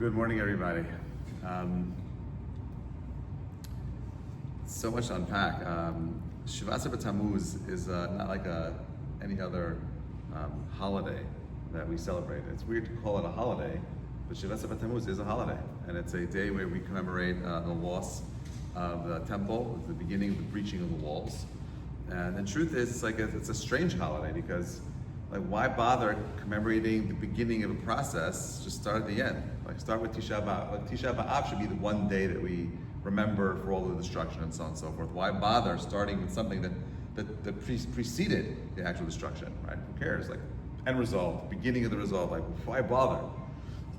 Good morning, everybody. So much to unpack. Shivat Tammuz is not like any other holiday that we celebrate. It's weird to call it a holiday, but Shivat Tammuz is a holiday, and it's a day where we commemorate the loss of the temple, the beginning of the breaching of the walls. And the truth is, it's a strange holiday because, why bother commemorating the beginning of a process? Just start at the end. Start with Tisha B'Av. Tisha B'Av should be the one day that we remember for all the destruction and so on and so forth. Why bother starting with something that preceded the actual destruction, right? Who cares? End result, beginning of the result. Why bother?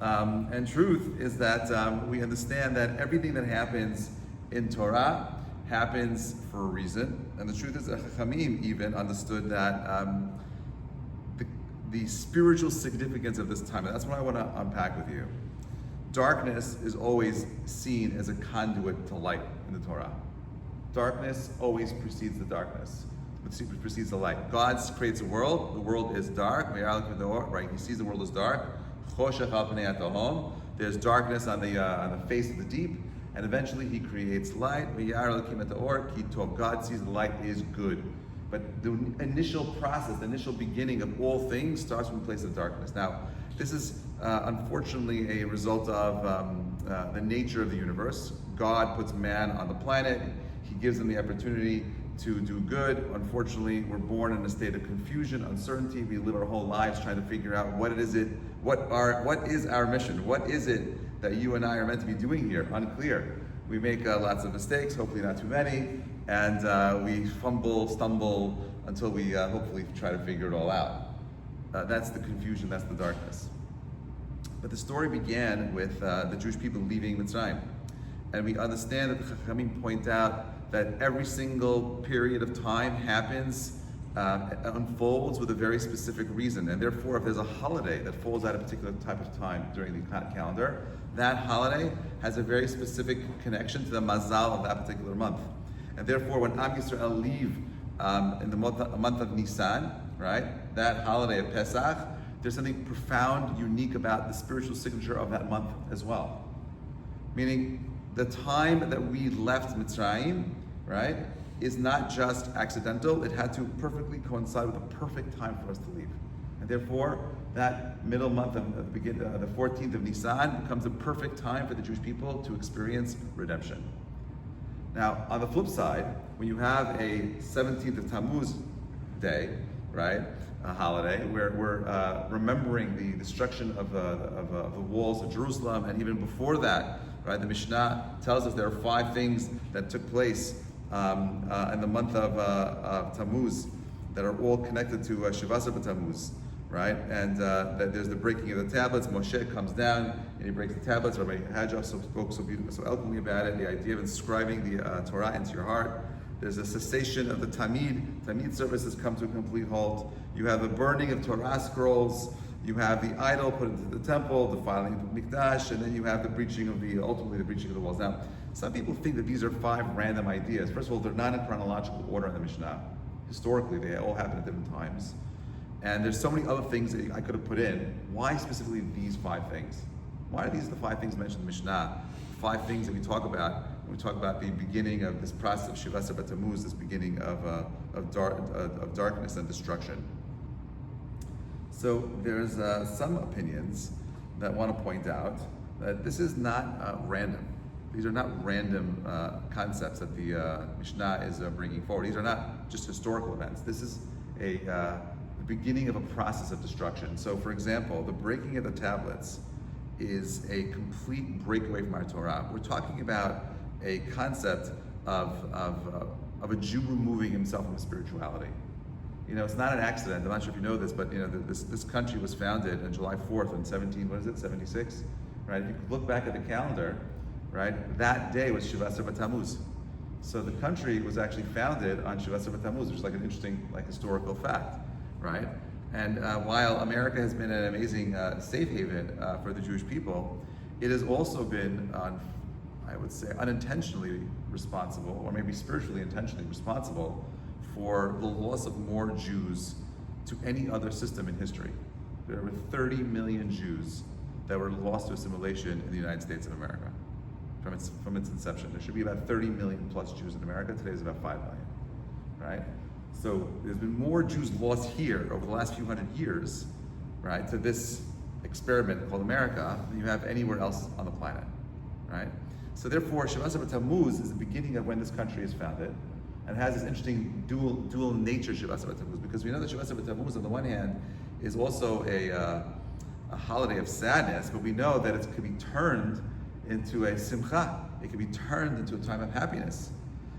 And truth is that we understand that everything that happens in Torah happens for a reason. And the truth is that Chachamim even understood that the spiritual significance of this time. And that's what I want to unpack with you. Darkness is always seen as a conduit to light in the Torah. Darkness always precedes the darkness. It precedes the light. God creates a world. The world is dark. Right? He sees the world as dark. There's darkness on the face of the deep, and eventually He creates light. God sees the light is good. But the initial process, the initial beginning of all things starts from a place of darkness. Now, this is unfortunately a result of the nature of the universe. God puts man on the planet. He gives him the opportunity to do good. Unfortunately, we're born in a state of confusion, uncertainty. We live our whole lives trying to figure out what is our mission? What is it that you and I are meant to be doing here? Unclear. We make lots of mistakes, hopefully not too many, and we stumble until we hopefully try to figure it all out. That's the confusion, that's the darkness. But the story began with the Jewish people leaving Mitzrayim. And we understand that the Chachamim point out that every single period of time happens, unfolds with a very specific reason. And therefore, if there's a holiday that falls at a particular type of time during the calendar, that holiday has a very specific connection to the mazal of that particular month. And therefore, when Am Yisrael leave in the month of Nisan, right, that holiday of Pesach, there's something profound, unique about the spiritual signature of that month as well. Meaning, the time that we left Mitzrayim, right, is not just accidental. It had to perfectly coincide with the perfect time for us to leave. And therefore, that middle month of the 14th of Nisan becomes the perfect time for the Jewish people to experience redemption. Now, on the flip side, when you have a 17th of Tammuz day, right, a holiday, where we're remembering the destruction of the walls of Jerusalem, and even before that, right, the Mishna tells us there are 5 things that took place in the month of Tammuz that are all connected to Shivat Tammuz, right? And that there's the breaking of the tablets. Moshe comes down and he breaks the tablets. Rabbi Hajjah spoke so beautifully, so eloquently about it. The idea of inscribing the Torah into your heart. There's a cessation of the Tamid services come to a complete halt. You have the burning of Torah scrolls. You have the idol put into the temple, the defiling of the Mikdash, and then you have ultimately the breaching of the walls. Now, some people think that these are 5 random ideas. First of all, they're not in chronological order in the Mishnah. Historically, they all happen at different times. And there's so many other things that I could have put in. Why specifically these 5 things? Why are these the 5 things mentioned in the Mishnah? 5 things that we talk about when we talk about the beginning of this process of Shivat Tammuz, this beginning of darkness and destruction. So there's some opinions that want to point out that this is not random. These are not random concepts that the Mishnah is bringing forward. These are not just historical events. This is the beginning of a process of destruction. So, for example, the breaking of the tablets is a complete breakaway from our Torah. We're talking about a concept of a Jew removing himself from spirituality. It's not an accident. I'm not sure if you know this, but this country was founded on July 4th in 76, right? If you look back at the calendar, right, that day was Shivat Tammuz. So the country was actually founded on Shivat Tammuz, which is an interesting historical fact, right? And while America has been an amazing safe haven for the Jewish people, it has also been, I would say, unintentionally responsible, or maybe spiritually intentionally responsible, for the loss of more Jews to any other system in history. There were 30 million Jews that were lost to assimilation in the United States of America from its inception. There should be about 30 million plus Jews in America. Today is about 5 million, right? So there's been more Jews lost here over the last few hundred years, right, to this experiment called America than you have anywhere else on the planet, right? So therefore, Shavasar Tammuz is the beginning of when this country is founded, and has this interesting dual nature, Shavasar Tammuz, because we know that Shavasar Tammuz, on the one hand, is also a holiday of sadness, but we know that it could be turned into a simcha. It can be turned into a time of happiness.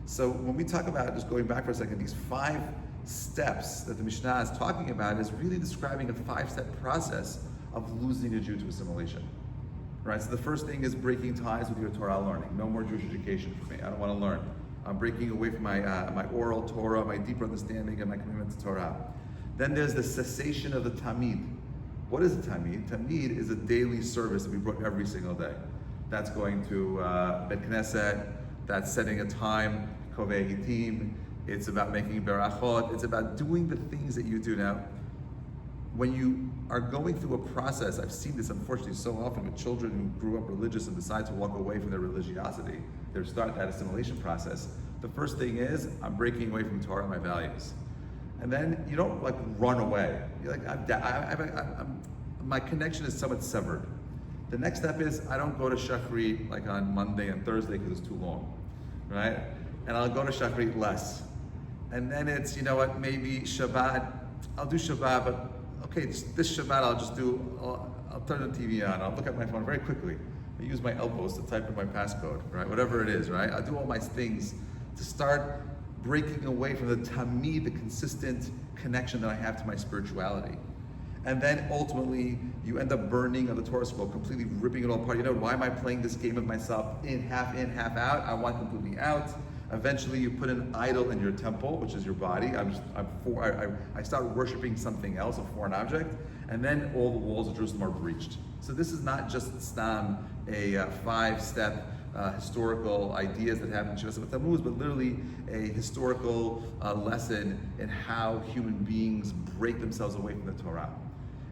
So when we talk about, just going back for a second, these 5 steps that the Mishnah is talking about is really describing a 5-step process of losing a Jew to assimilation. Right, so the first thing is breaking ties with your Torah learning. No more Jewish education for me. I don't want to learn. I'm breaking away from my oral Torah, my deeper understanding, and my commitment to Torah. Then there's the cessation of the Tamid. What is a Tamid? Tamid is a daily service that we brought every single day. That's going to Bet Knesset, that's setting a time, Kovei Hitim, it's about making berachot, it's about doing the things that you do. Now, when you are going through a process, I've seen this unfortunately so often with children who grew up religious and decide to walk away from their religiosity, they start that assimilation process. The first thing is, I'm breaking away from Torah and my values. And then you don't like run away. You're like, my connection is somewhat severed. The next step is, I don't go to Shachrit like on Monday and Thursday because it's too long, right? And I'll go to Shachrit less. And then it's, you know what, maybe Shabbat, I'll do Shabbat, but okay, this Shabbat I'll turn the TV on, I'll look at my phone very quickly. I use my elbows to type in my passcode, right? Whatever it is, right? I'll do all my things to start breaking away from the tamid, the consistent connection that I have to my spirituality. And then ultimately, you end up burning on the Torah scroll, completely ripping it all apart. You know, why am I playing this game of myself in, half out? I want completely out. Eventually, you put an idol in your temple, which is your body. I start worshiping something else, a foreign object, and then all the walls of Jerusalem are breached. So this is not just stam, a 5-step historical ideas that happen in Shavasar Tammuz, but literally a historical lesson in how human beings break themselves away from the Torah.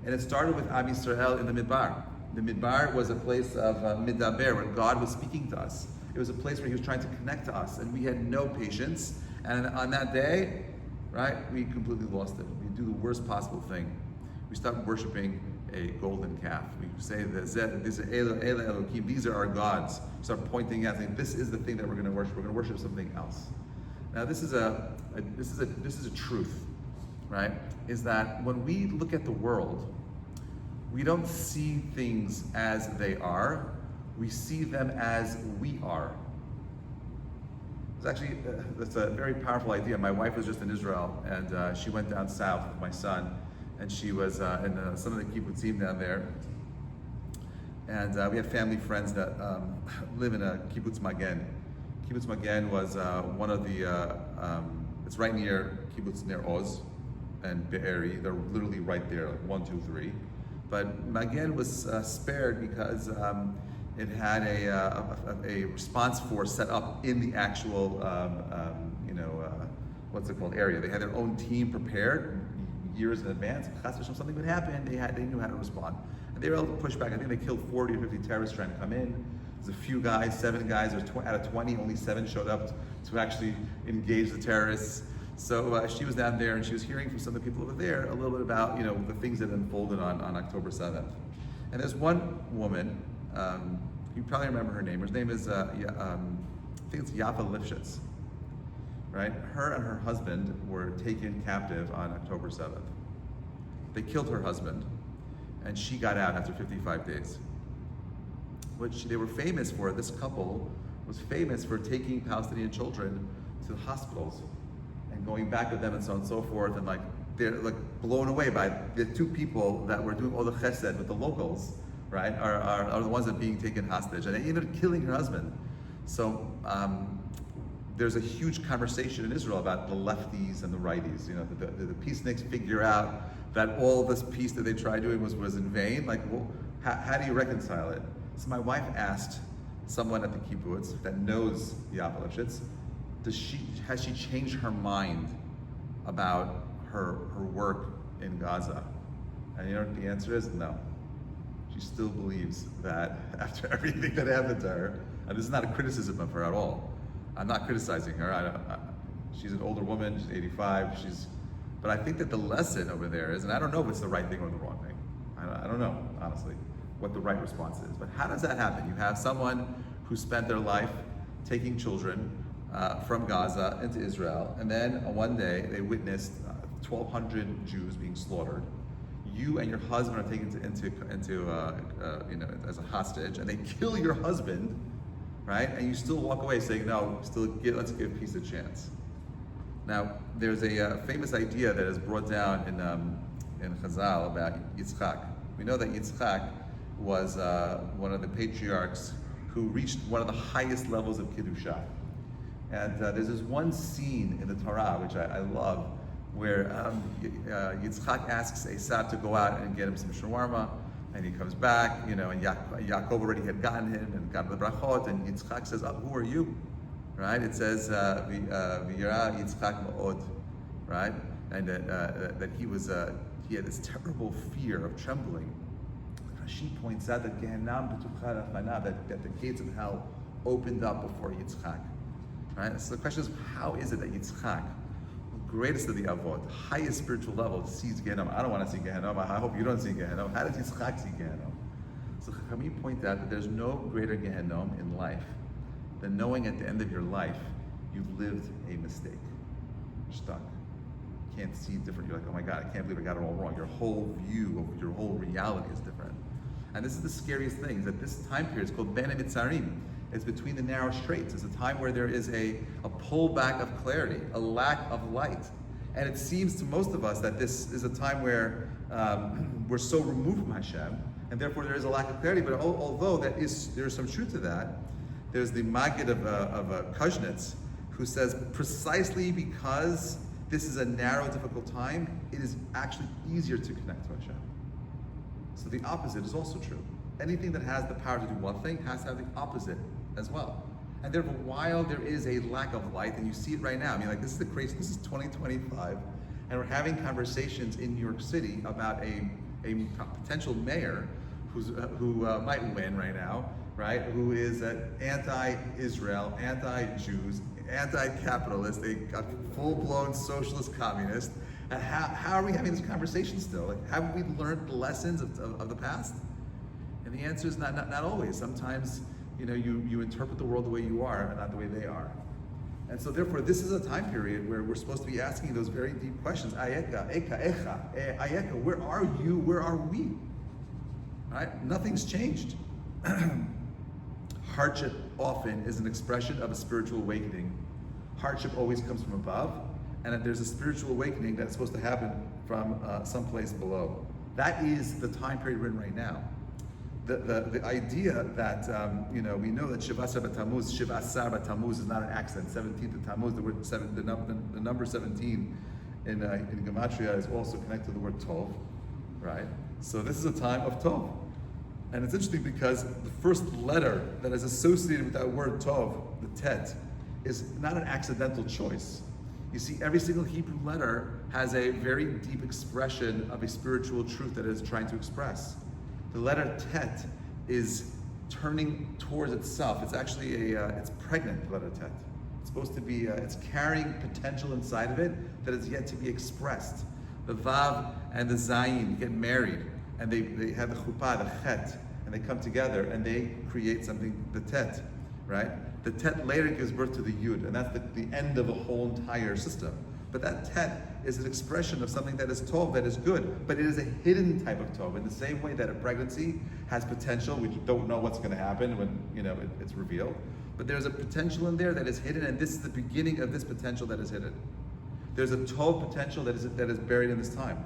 And it started with Am Yisrael in the Midbar. The Midbar was a place of midaber, where God was speaking to us. It was a place where He was trying to connect to us, and we had no patience. And on that day, right, we completely lost it. We do the worst possible thing. We start worshiping a golden calf. We say that these are our gods. We start pointing out, saying, this is the thing that we're going to worship. We're going to worship something else. Now, this is a truth, right? Is that when we look at the world, we don't see things as they are. We see them as we are. It's actually, that's a very powerful idea. My wife was just in Israel, and she went down south with my son, and she was in some of the kibbutzim down there. And we have family friends that live in a kibbutz Magen. Kibbutz Magen was one of the, it's right near kibbutz Ner Oz and Be'eri. They're literally right there, like 1, 2, 3. But Magen was spared because it had a response force set up in the actual, what's it called, area. They had their own team prepared years in advance. If something would happen, they knew how to respond. And they were able to push back. I think they killed 40 or 50 terrorists trying to come in. There's a few guys, 7 guys, out of 20, only 7 showed up to actually engage the terrorists. So she was down there, and she was hearing from some of the people over there a little bit about, the things that unfolded on October 7th. And there's one woman, you probably remember her name. Her name is, I think it's Yafa Lifshitz, right? Her and her husband were taken captive on October 7th. They killed her husband, and she got out after 55 days. Which they were famous for, this couple was famous for taking Palestinian children to the hospitals and going back with them and so on and so forth, and they're blown away by the 2 people that were doing all the chesed with the locals, right, are the ones that are being taken hostage, and they ended up killing her husband. So there's a huge conversation in Israel about the lefties and the righties. The peaceniks figure out that all this peace that they tried doing was in vain. How do you reconcile it? So my wife asked someone at the kibbutz that knows Yafa Lifshitz, has she changed her mind about her work in Gaza? And the answer is no. She she still believes that after everything that happened to her, and this is not a criticism of her at all. I'm not criticizing her. She's an older woman, she's 85, but I think that the lesson over there is, and I don't know if it's the right thing or the wrong thing. I don't know, honestly, what the right response is. But how does that happen? You have someone who spent their life taking children from Gaza into Israel, and then one day they witnessed 1,200 Jews being slaughtered. You and your husband are taken as a hostage, and they kill your husband, right? And you still walk away saying, no, let's give peace a chance. Now, there's a famous idea that is brought down in Chazal about Yitzchak. We know that Yitzchak was one of the patriarchs who reached one of the highest levels of Kedusha. And there's this one scene in the Torah, which I love, where Yitzchak asks Esav to go out and get him some shawarma, and he comes back, and Yaakov already had gotten him and gotten the brachot, and Yitzchak says, who are you? Right? It says, V'yira Yitzchak ma'od, right? And that he had this terrible fear of trembling. Rashi points out that that the gates of hell opened up before Yitzchak. Right? So the question is, how is it that Yitzchak, greatest of the Avot, highest spiritual level, sees Gehenom? I don't want to see Gehenom. I hope you don't see Gehenom. How does Yitzchak see Gehenom? So Chachamim point out that there's no greater Gehenom in life than knowing at the end of your life you've lived a mistake. You're stuck. You can't see different. You're like, oh my God, I can't believe I got it all wrong. Your whole view of your whole reality is different. And this is the scariest thing, is that this time period is called Ben Mitzarim. It's between the narrow straits. It's a time where there is a pullback of clarity, a lack of light. And it seems to most of us that this is a time where we're so removed from Hashem, and therefore there is a lack of clarity. But although there's some truth to that, there's the Maggid of Kuznets, who says precisely because this is a narrow, difficult time, it is actually easier to connect to Hashem. So the opposite is also true. Anything that has the power to do one thing has to have the opposite as well. And therefore, while there is a lack of light, and you see it right now, this is the crazy, this is 2025, and we're having conversations in New York City about a potential mayor who might win right now, right? Who is anti-Israel, anti-Jews, anti-capitalist, a full-blown socialist communist. And how are we having this conversation still? Like, haven't we learned the lessons of the past? And the answer is not always. Sometimes, you interpret the world the way you are and not the way they are. And so therefore, this is a time period where we're supposed to be asking those very deep questions. Ayeka, eka, echa, ayeka, where are you? Where are we? Right? Nothing's changed. Hardship often is an expression of a spiritual awakening. Hardship always comes from above, and that there's a spiritual awakening that's supposed to happen from someplace below. That is the time period we're in right now. The idea that, we know that Shivasar B'Tammuz is not an accident. 17th of Tammuz, the word the number 17 in Gematria is also connected to the word Tov, right? So this is a time of Tov. And it's interesting because the first letter that is associated with that word Tov, the Tet, is not an accidental choice. You see, every single Hebrew letter has a very deep expression of a spiritual truth that it is trying to express. The letter Tet is turning towards itself. It's actually it's pregnant, the letter Tet. It's supposed to be, it's carrying potential inside of it that is yet to be expressed. The Vav and the Zayin get married, and they have the Chuppah, the Chet, and they come together and they create something, the Tet, right? The Tet later gives birth to the Yud, and that's the end of a whole entire system. But that Tet is an expression of something that is Tov, that is good, but it is a hidden type of Tov, in the same way that a pregnancy has potential. We don't know what's going to happen when it's revealed, but there's a potential in there that is hidden, and this is the beginning of this potential that is hidden. There's a Tov potential that is buried in this time.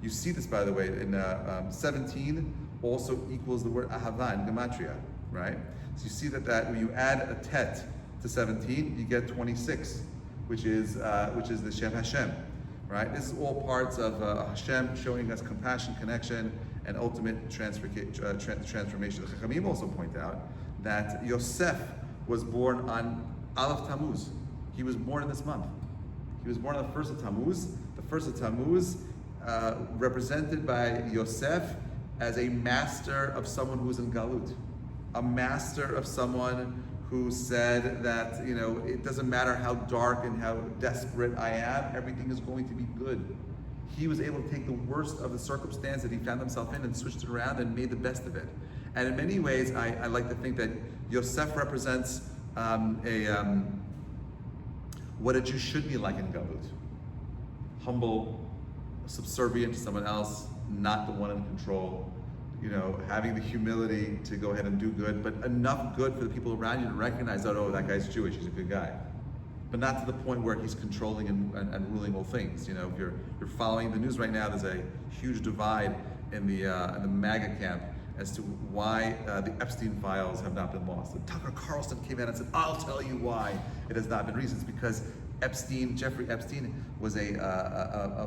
You see this, by the way, in 17 also equals the word Ahava in Gematria, right? So you see that when you add a Tet to 17, you get 26. Which is the Shem Hashem, right? This is all parts of Hashem showing us compassion, connection, and ultimate transformation. The Chachamim also point out that Yosef was born on Aleph Tammuz. He was born in this month. He was born on the first of Tammuz. The first of Tammuz, represented by Yosef, as a master of someone who's in Galut, a master of someone who said that, it doesn't matter how dark and how desperate I am, everything is going to be good. He was able to take the worst of the circumstance that he found himself in and switched it around and made the best of it. And in many ways, I like to think that Yosef represents what a Jew should be like in Galut. Humble, subservient to someone else, not the one in control, having the humility to go ahead and do good, but enough good for the people around you to recognize that, oh, that guy's Jewish, he's a good guy. But not to the point where he's controlling and ruling all things. If you're following the news right now, there's a huge divide in the MAGA camp as to why the Epstein files have not been lost. And Tucker Carlson came out and said, I'll tell you why it has not been reasons, because Jeffrey Epstein was a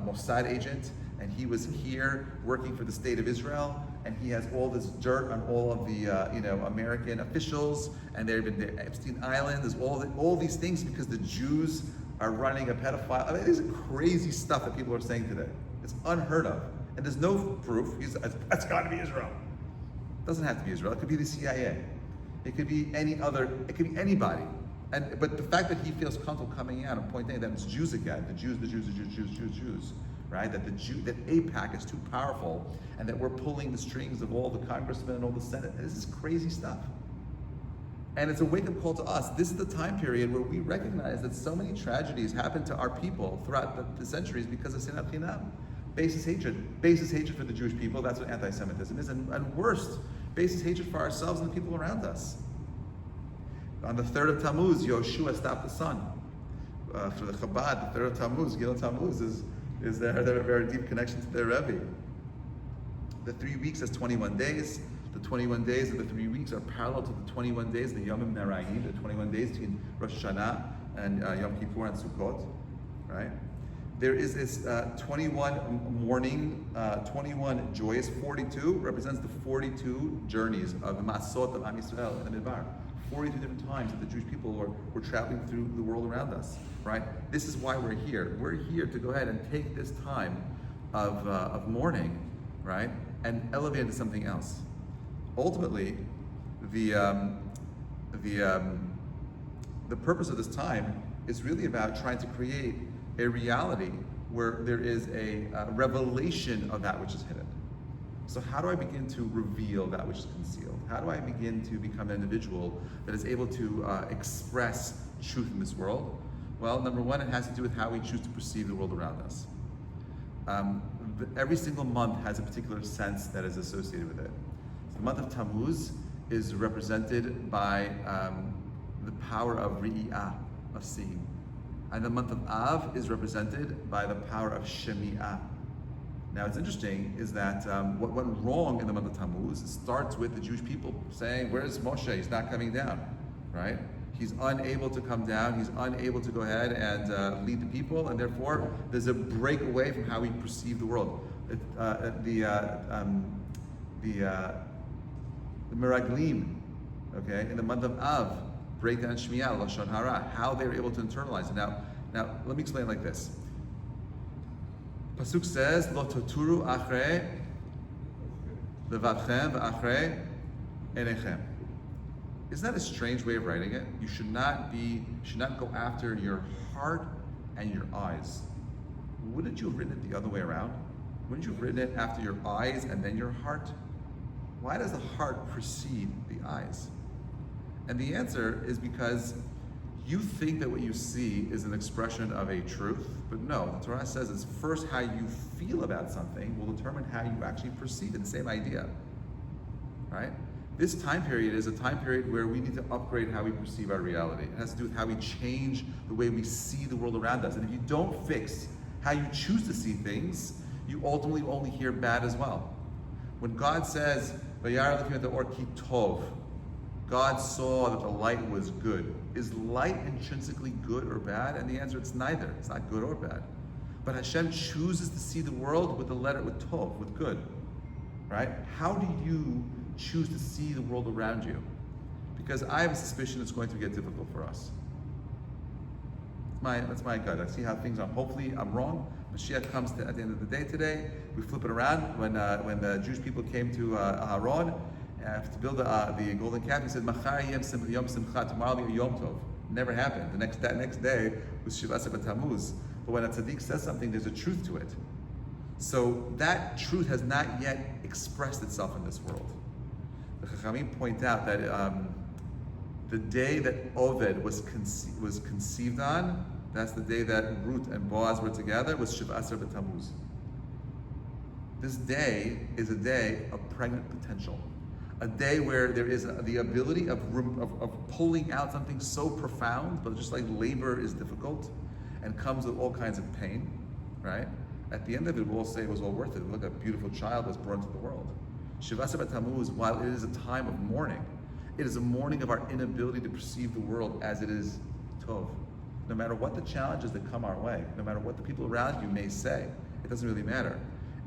Mossad agent, and he was here working for the state of Israel, and he has all this dirt on all of the American officials, and they've been there, Epstein Island, there's all these things because the Jews are running a pedophile. I mean, there's crazy stuff that people are saying today. It's unheard of, and there's no proof. That's got to be Israel. It doesn't have to be Israel. It could be the CIA. It could be it could be anybody. But the fact that he feels comfortable coming out and pointing that it's Jews again, the Jews, right? That that AIPAC is too powerful, and that we're pulling the strings of all the congressmen and all the Senate. This is crazy stuff. And it's a wake-up call to us. This is the time period where we recognize that so many tragedies happen to our people throughout the centuries because of Sinat Chinam. Basis hatred for the Jewish people, that's what anti-Semitism is, and worst, basis hatred for ourselves and the people around us. On the 3rd of Tammuz, Yoshua stopped the sun. For the Chabad, the 3rd of Tammuz, Gil Tammuz is their very deep connection to their Rebbe. The 3 weeks has 21 days. The 21 days of the 3 weeks are parallel to the 21 days, the Yomim Narayim, the 21 days between Rosh Hashanah and Yom Kippur and Sukkot, right? There is this 21 mourning, 21 joyous, 42 represents the 42 journeys of the Masot of Am Yisrael in the Midbar. 42 different times that the Jewish people were traveling through the world around us, right? This is why we're here. We're here to go ahead and take this time of mourning, right, and elevate it to something else. Ultimately, the purpose of this time is really about trying to create a reality where there is a revelation of that which is hidden. So how do I begin to reveal that which is concealed? How do I begin to become an individual that is able to express truth in this world? Well, number one, it has to do with how we choose to perceive the world around us. Every single month has a particular sense that is associated with it. So the month of Tammuz is represented by the power of Ri'iyah, of seeing. And the month of Av is represented by the power of Shemi'ah. Now, what's interesting is that what went wrong in the month of Tammuz starts with the Jewish people saying, where's Moshe? He's not coming down, right? He's unable to come down. He's unable to go ahead and lead the people, and therefore there's a break away from how we perceive the world. The Meraglim, okay, in the month of Av, break down Shmiya, Lashon Hara, how they were able to internalize it. Now, let me explain like this. Pasuk says, "Lo toturu achrei levavchem v'achrei enechem." Isn't that a strange way of writing it? You should not go after your heart and your eyes. Wouldn't you have written it the other way around? Wouldn't you have written it after your eyes and then your heart? Why does the heart precede the eyes? And the answer is because you think that what you see is an expression of a truth, but no, the Torah says it's first how you feel about something will determine how you actually perceive it, the same idea, right? This time period is a time period where we need to upgrade how we perceive our reality. It has to do with how we change the way we see the world around us. And if you don't fix how you choose to see things, you ultimately only hear bad as well. When God says, "Vayar Elokim et ha'or ki tov," God saw that the light was good. Is light intrinsically good or bad? And the answer is neither. It's not good or bad. But Hashem chooses to see the world with tov, with good, right? How do you choose to see the world around you? Because I have a suspicion it's going to get difficult for us. That's my gut. I see how things are. Hopefully, I'm wrong. Mashiach comes at the end of the day today. We flip it around. When the Jewish people came to Aaron to build the golden calf, he said, "Machar yom simcha." Tomorrow will be Yom Tov. Never happened. That next day was Shiva Asar B'Tammuz. But when a tzaddik says something, there's a truth to it. So that truth has not yet expressed itself in this world. The Chachamim point out that the day that Oved was conceived on, that's the day that Ruth and Boaz were together, was Shiva Asar B'Tammuz. This day is a day of pregnant potential. A day where there is the ability of pulling out something so profound, but just like labor is difficult and comes with all kinds of pain, right? At the end of it, we'll all say it was all worth it. Look, a beautiful child was born into the world. Shiva Asar B'Tammuz, while it is a time of mourning, it is a mourning of our inability to perceive the world as it is Tov. No matter what the challenges that come our way, no matter what the people around you may say, it doesn't really matter.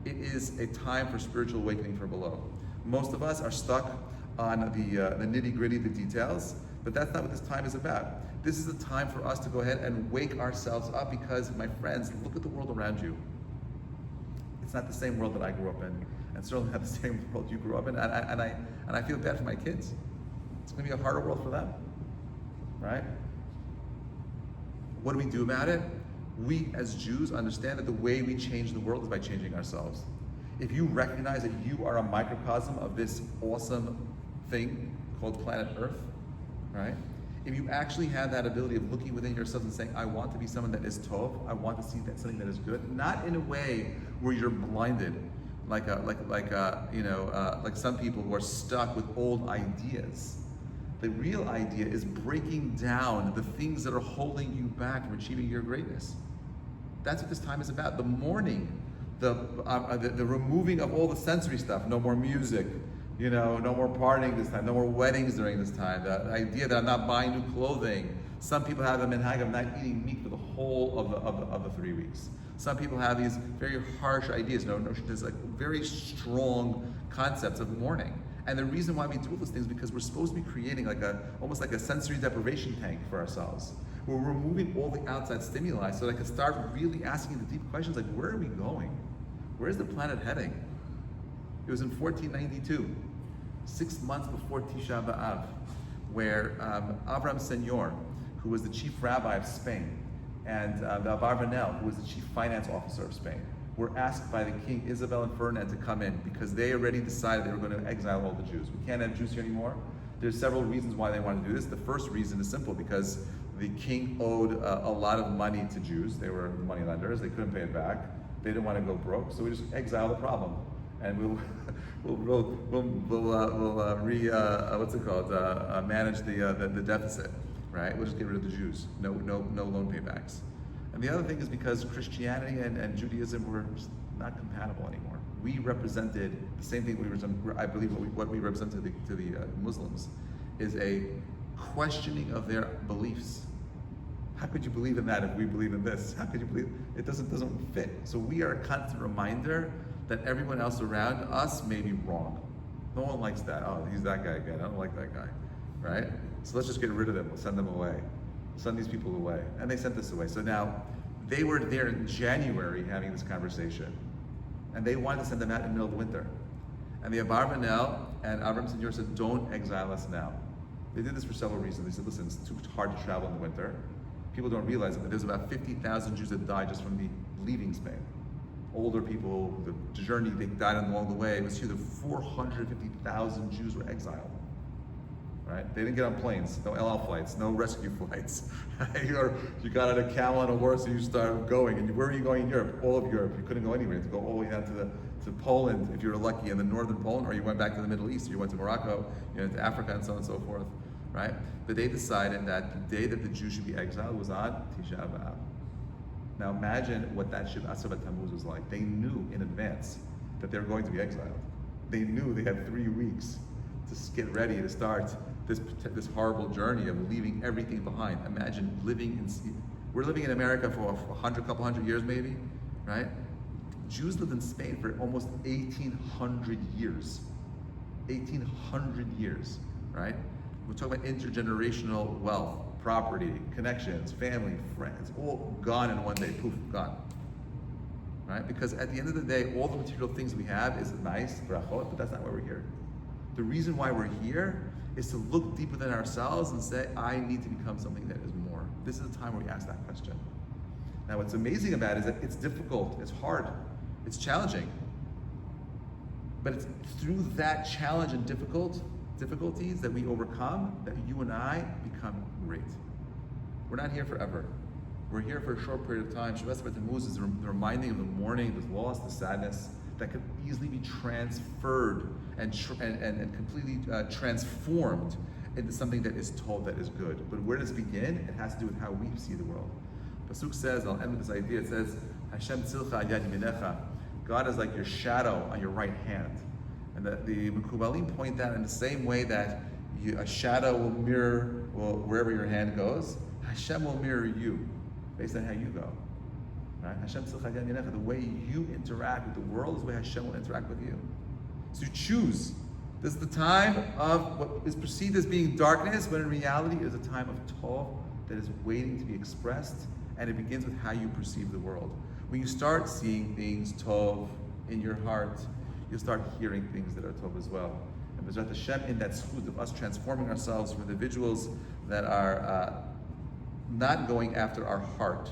It is a time for spiritual awakening from below. Most of us are stuck on the nitty-gritty, the details, but that's not what this time is about. This is a time for us to go ahead and wake ourselves up because, my friends, look at the world around you. It's not the same world that I grew up in, and certainly not the same world you grew up in, and I feel bad for my kids. It's going to be a harder world for them, right? What do we do about it? We as Jews understand that the way we change the world is by changing ourselves. If you recognize that you are a microcosm of this awesome thing called planet Earth, right? If you actually have that ability of looking within yourself and saying, I want to be someone that is tov, I want to see something that is good, not in a way where you're blinded, like some people who are stuck with old ideas. The real idea is breaking down the things that are holding you back from achieving your greatness. That's what this time is about. The mourning, the removing of all the sensory stuff. No more music, no more partying this time. No more weddings during this time. The idea that I'm not buying new clothing. Some people have the minhag of not eating meat for the whole of the 3 weeks. Some people have these very harsh ideas. There's like very strong concepts of mourning. And the reason why we do those things is because we're supposed to be creating almost like a sensory deprivation tank for ourselves. We're removing all the outside stimuli so that I can start really asking the deep questions like, where are we going? Where is the planet heading? It was in 1492, 6 months before Tisha B'Av, where Avram Senor, who was the chief rabbi of Spain, and the Abarbanel, who was the chief finance officer of Spain, were asked by the king Isabel and Ferdinand to come in because they already decided they were going to exile all the Jews. We can't have Jews here anymore. There's several reasons why they want to do this. The first reason is simple, because the king owed a lot of money to Jews. They were money lenders. They couldn't pay it back. They didn't want to go broke, so we just exile the problem, and manage the deficit, right? We'll just get rid of the Jews. No loan paybacks. And the other thing is because Christianity and Judaism were just not compatible anymore. We represented the same thing I believe what we represent to the Muslims is a questioning of their beliefs. How could you believe in that if we believe in this? How could you believe? It doesn't fit. So we are a constant reminder that everyone else around us may be wrong. No one likes that. Oh, he's that guy again. I don't like that guy, right? So let's just get rid of them. We'll send them away. Send these people away. And they sent us away. So now, they were there in January having this conversation. And they wanted to send them out in the middle of the winter. And the Abarbanel and Avram Senor said, don't exile us now. They did this for several reasons. They said, listen, it's too hard to travel in the winter. People don't realize that there's about 50,000 Jews that died just from leaving Spain. Older people, the journey they died along the way, it was huge. 450,000 Jews were exiled. Right? They didn't get on planes, no El Al flights, no rescue flights. You got on a camel and a horse and you started going. And where are you going in Europe? All of Europe. You couldn't go anywhere. You had to go all the way down to Poland if you were lucky, in the northern Poland, or you went back to the Middle East, or you went to Morocco, you went to Africa, and so on and so forth. Right? But they decided that the day that the Jews should be exiled was on Tisha B'Av. Now imagine what that Shiva Asar B'Tammuz was like. They knew in advance that they were going to be exiled. They knew they had 3 weeks to get ready to start this horrible journey of leaving everything behind. Imagine we're living in America for a couple hundred years maybe, right? Jews lived in Spain for almost 1,800 years. 1,800 years, right? We're talking about intergenerational wealth, property, connections, family, friends, all gone in one day, poof, gone. Right? Because at the end of the day, all the material things we have is nice, brachot, but that's not why we're here. The reason why we're here is to look deep within ourselves and say, I need to become something that is more. This is the time where we ask that question. Now, what's amazing about it is that it's difficult, it's hard, it's challenging. But it's through that challenge and difficulties that we overcome, that you and I become great. We're not here forever. We're here for a short period of time. Shabbat Tammuz is the reminding of the mourning, the loss, the sadness that could easily be transferred and completely transformed into something that is told that is good. But where does it begin? It has to do with how we see the world. Pasuk says, I'll end with this idea, it says, Hashem tzilcha al yad yaminecha. God is like your shadow on your right hand. And the Mekubalim point that in the same way that a shadow will mirror wherever your hand goes, Hashem will mirror you based on how you go. Right? Hashem tzilcha al yad yaminecha. The way you interact with the world is the way Hashem will interact with you. So you choose. This is the time of what is perceived as being darkness, when in reality it is a time of Tov that is waiting to be expressed, and it begins with how you perceive the world. When you start seeing things Tov in your heart, you'll start hearing things that are Tov as well. And B'ezrat Hashem, in that schut of us transforming ourselves from individuals that are not going after our heart,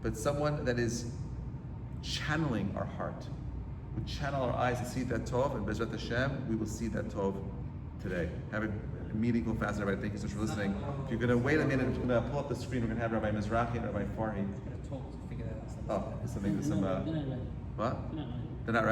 but someone that is channeling our heart. We channel our eyes to see that Tov, and B'ezrat Hashem, we will see that Tov today. Have a meaningful fast, everybody. Thank you so much for listening. If you're going to wait a minute, I'm going to pull up the screen. We're going to have Rabbi Mizrahi and Rabbi Farhi. Oh, something, what? They're not ready.